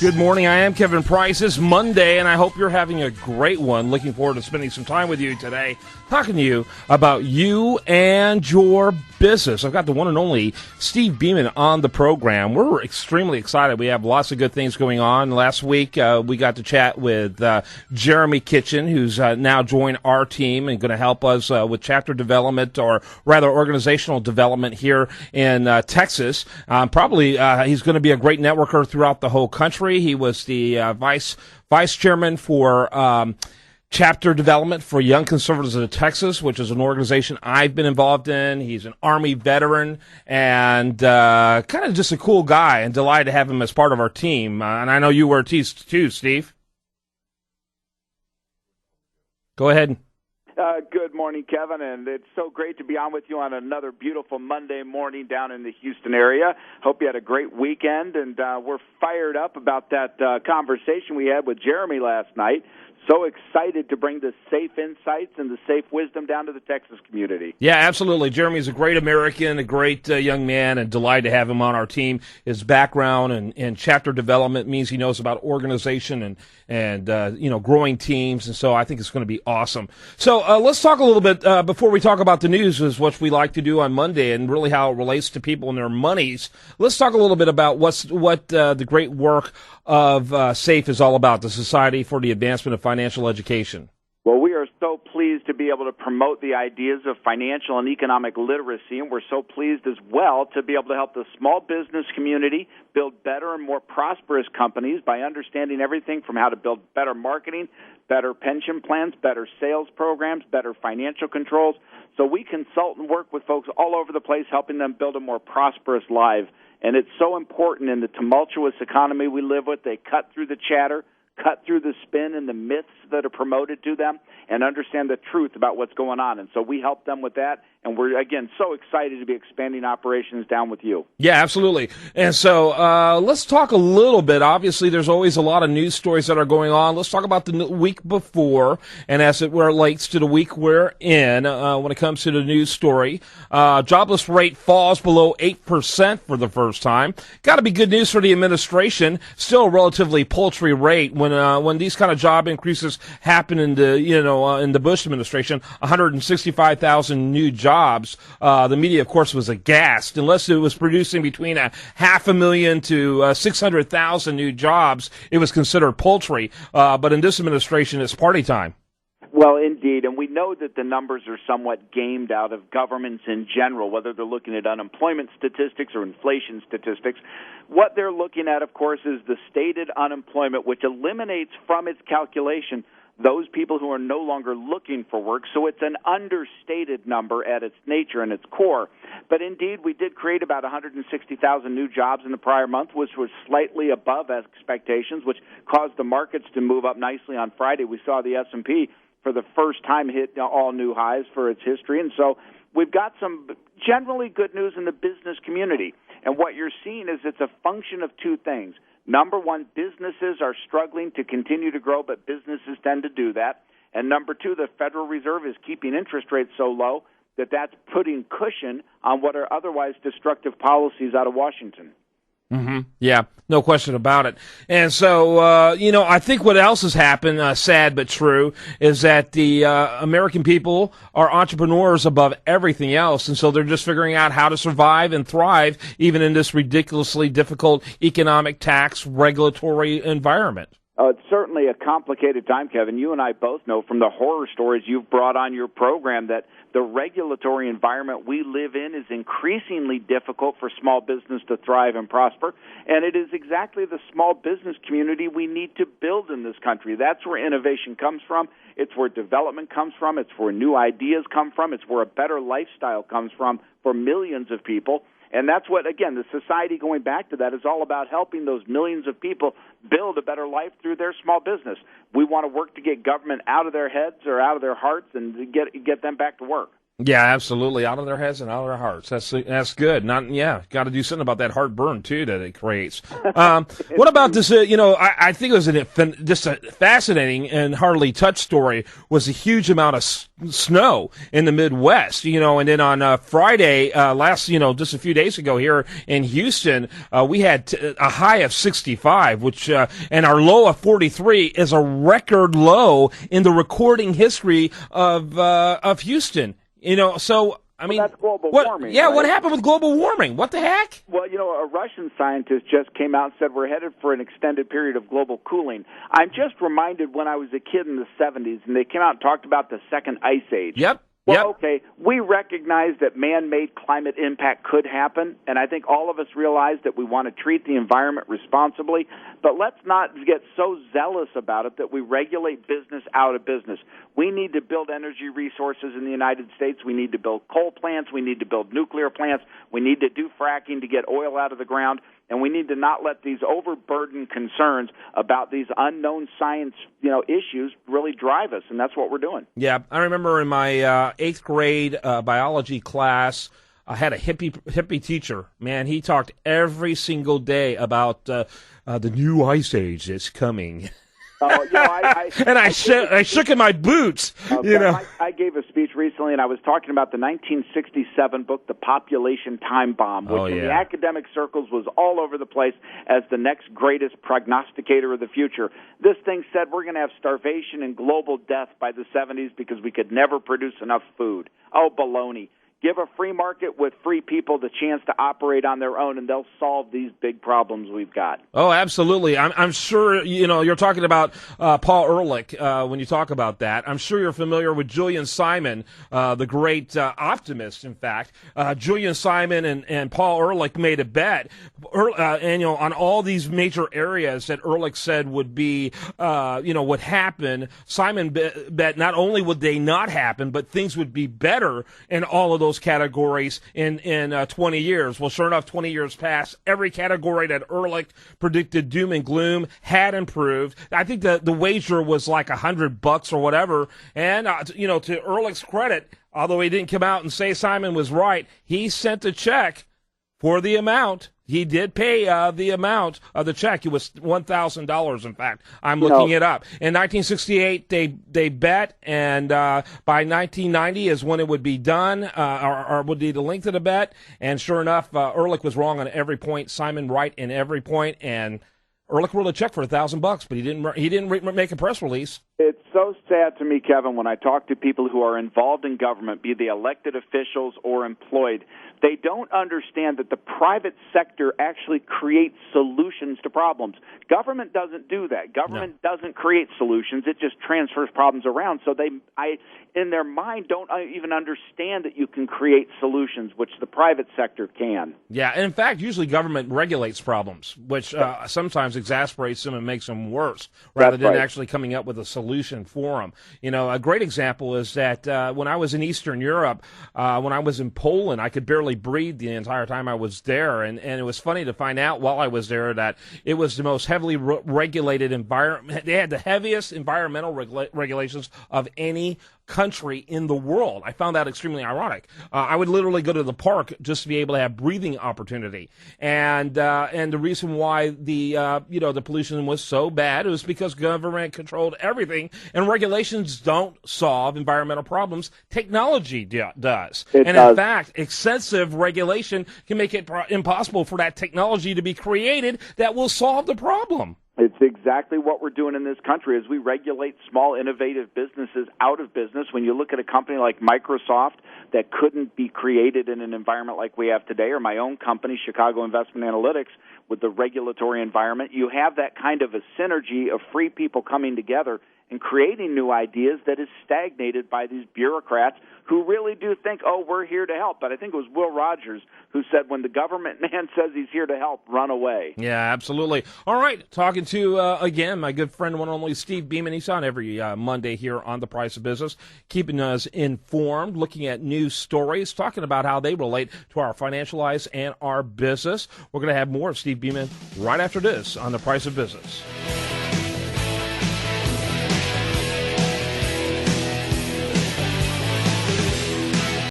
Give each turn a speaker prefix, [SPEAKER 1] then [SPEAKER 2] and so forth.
[SPEAKER 1] Good morning. I am Kevin Price. It's Monday, and I hope you're having a great one. Looking forward to spending some time with you today, talking to you about you and your business. I've got the one and only Steve Beaman on the program. We're extremely excited. We have lots of good things going on. Last week, we got to chat with Jeremy Kitchen, who's now joined our team and going to help us with chapter development, or rather organizational development here in Texas. Probably he's going to be a great networker throughout the whole country. He was the vice chairman for chapter development for Young Conservatives of Texas, which is an organization I've been involved in. He's an Army veteran and kind of just a cool guy, and delighted to have him as part of our team. And I know you were too, Steve. Go ahead.
[SPEAKER 2] Good morning, Kevin, and it's so great to be on with you on another beautiful Monday morning down in the Houston area. Hope you had a great weekend, and we're fired up about that conversation we had with Jeremy last night. So excited to bring the safe insights and the safe wisdom down to the Texas community.
[SPEAKER 1] Yeah, absolutely. Jeremy's a great American, a great young man, and delighted to have him on our team. His background in chapter development means he knows about organization and growing teams, and so I think it's going to be awesome. So let's talk a little bit before we talk about the news, is what we like to do on Monday, and really how it relates to people and their monies. Let's talk a little bit about what the great work of SAFE is all about, the Society for the Advancement of Financial Education.
[SPEAKER 2] Well, we are so pleased to be able to promote the ideas of financial and economic literacy, and we're so pleased as well to be able to help the small business community build better and more prosperous companies by understanding everything from how to build better marketing, better pension plans, better sales programs, better financial controls. So we consult and work with folks all over the place, helping them build a more prosperous life. And it's so important in the tumultuous economy we live with. They cut through the chatter, cut through the spin and the myths that are promoted to them, and understand the truth about what's going on. And so we help them with that, and we're, again, so excited to be expanding operations down with you.
[SPEAKER 1] Yeah, absolutely. And so let's talk a little bit. Obviously, there's always a lot of news stories that are going on. Let's talk about the week before, and as it relates to the week we're in when it comes to the news story. Jobless rate falls below 8% for the first time. Got to be good news for the administration. Still a relatively paltry rate when these kind of job increases happen in the Bush administration. 165,000 new jobs. The media, of course, was aghast. Unless it was producing between 500,000 to 600,000 new jobs, it was considered paltry. But in this administration, it's party time.
[SPEAKER 2] Well, indeed, and we know that the numbers are somewhat gamed out of governments in general, whether they're looking at unemployment statistics or inflation statistics. What they're looking at, of course, is the stated unemployment, which eliminates from its calculation those people who are no longer looking for work. So it's an understated number at its nature and its core. But indeed, we did create about 160,000 new jobs in the prior month, which was slightly above expectations, which caused the markets to move up nicely on Friday. We saw the S&P for the first time hit all new highs for its history. And so we've got some generally good news in the business community. And what you're seeing is it's a function of two things. Number one, businesses are struggling to continue to grow, but businesses tend to do that. And number two, the Federal Reserve is keeping interest rates so low that that's putting cushion on what are otherwise destructive policies out of Washington.
[SPEAKER 1] Mm-hmm. Yeah, no question about it. And so, I think what else has happened, sad but true, is that the American people are entrepreneurs above everything else. And so they're just figuring out how to survive and thrive even in this ridiculously difficult economic, tax, regulatory environment.
[SPEAKER 2] It's certainly a complicated time, Kevin. You and I both know from the horror stories you've brought on your program that the regulatory environment we live in is increasingly difficult for small business to thrive and prosper. And it is exactly the small business community we need to build in this country. That's where innovation comes from. It's where development comes from. It's where new ideas come from. It's where a better lifestyle comes from for millions of people. And that's what, again, the society, going back to that, is all about helping those millions of people build a better life through their small business. We want to work to get government out of their heads or out of their hearts and get them back to work.
[SPEAKER 1] Yeah, absolutely. Out of their heads and out of their hearts. That's good. Got to do something about that heartburn too that it creates. What about this? I think it was just a fascinating and hardly touched story. Was a huge amount of snow in the Midwest. And then on Friday just a few days ago here in Houston, we had a high of 65, which and our low of 43 is a record low in the recording history of Houston. So, I mean,
[SPEAKER 2] that's global warming.
[SPEAKER 1] Yeah,
[SPEAKER 2] right?
[SPEAKER 1] What happened with global warming? What the heck?
[SPEAKER 2] Well, a Russian scientist just came out and said we're headed for an extended period of global cooling. I'm just reminded when I was a kid in the 70s, and they came out and talked about the second ice age.
[SPEAKER 1] Yep.
[SPEAKER 2] Well, okay, we recognize that man-made climate impact could happen, and I think all of us realize that we want to treat the environment responsibly, but let's not get so zealous about it that we regulate business out of business. We need to build energy resources in the United States. We need to build coal plants. We need to build nuclear plants. We need to do fracking to get oil out of the ground. And we need to not let these overburdened concerns about these unknown science, issues really drive us, and that's what we're doing.
[SPEAKER 1] Yeah, I remember in my 8th grade biology class, I had a hippie teacher. Man, he talked every single day about the new ice age that's coming. I shook in my boots.
[SPEAKER 2] I gave a speech recently, and I was talking about the 1967 book, The Population Time Bomb, which in the academic circles was all over the place as the next greatest prognosticator of the future. This thing said we're going to have starvation and global death by the 70s because we could never produce enough food. Oh, baloney. Give a free market with free people the chance to operate on their own, and they'll solve these big problems we've got.
[SPEAKER 1] Oh, absolutely. I'm sure, you're talking about Paul Ehrlich when you talk about that. I'm sure you're familiar with Julian Simon, the great optimist, in fact. Julian Simon and Paul Ehrlich made a bet, on all these major areas that Ehrlich said would be, would happen. Simon bet not only would they not happen, but things would be better in all of those categories in 20 years. Well, sure enough, 20 years passed. Every category that Ehrlich predicted doom and gloom had improved. I think the wager was like $100 or whatever. And, to Ehrlich's credit, although he didn't come out and say Simon was right, he sent a check for the amount. He did pay the amount of the check. It was $1,000, in fact. I'm looking it up. In 1968, they bet, and by 1990 is when it would be done, or would be the length of the bet. And sure enough, Ehrlich was wrong on every point, Simon right in every point, and Ehrlich wrote a check for $1,000, but he didn't make a press release.
[SPEAKER 2] It's so sad to me, Kevin, when I talk to people who are involved in government, be they elected officials or employed, they don't understand that the private sector actually creates solutions to problems. Government doesn't do that. Government doesn't create solutions. It just transfers problems around. So in their mind, don't even understand that you can create solutions, which the private sector can.
[SPEAKER 1] Yeah, and in fact, usually government regulates problems, which sometimes exasperates them and makes them worse, rather than actually coming up with a solution for them. A great example is that when I was in Eastern Europe, when I was in Poland, I could barely breathe the entire time I was there, and it was funny to find out while I was there that it was the most heavily regulated environment. They had the heaviest environmental regulations of any country in the world. I found that extremely ironic. I would literally go to the park just to be able to have breathing opportunity, and the reason why the pollution was so bad was because government controlled everything, and regulations don't solve environmental problems. Technology does. In fact, excessive regulation can make it impossible for that technology to be created that will solve the problem.
[SPEAKER 2] It's exactly what we're doing in this country as we regulate small, innovative businesses out of business. When you look at a company like Microsoft that couldn't be created in an environment like we have today, or my own company, Chicago Investment Analytics, with the regulatory environment, you have that kind of a synergy of free people coming together and creating new ideas that is stagnated by these bureaucrats who really do think, we're here to help. But I think it was Will Rogers who said, when the government man says he's here to help, run away.
[SPEAKER 1] Yeah, absolutely. All right, talking to, again, my good friend, one and only Steve Beaman. He's on every Monday here on The Price of Business, keeping us informed, looking at news stories, talking about how they relate to our financial lives and our business. We're going to have more of Steve Beaman right after this on The Price of Business.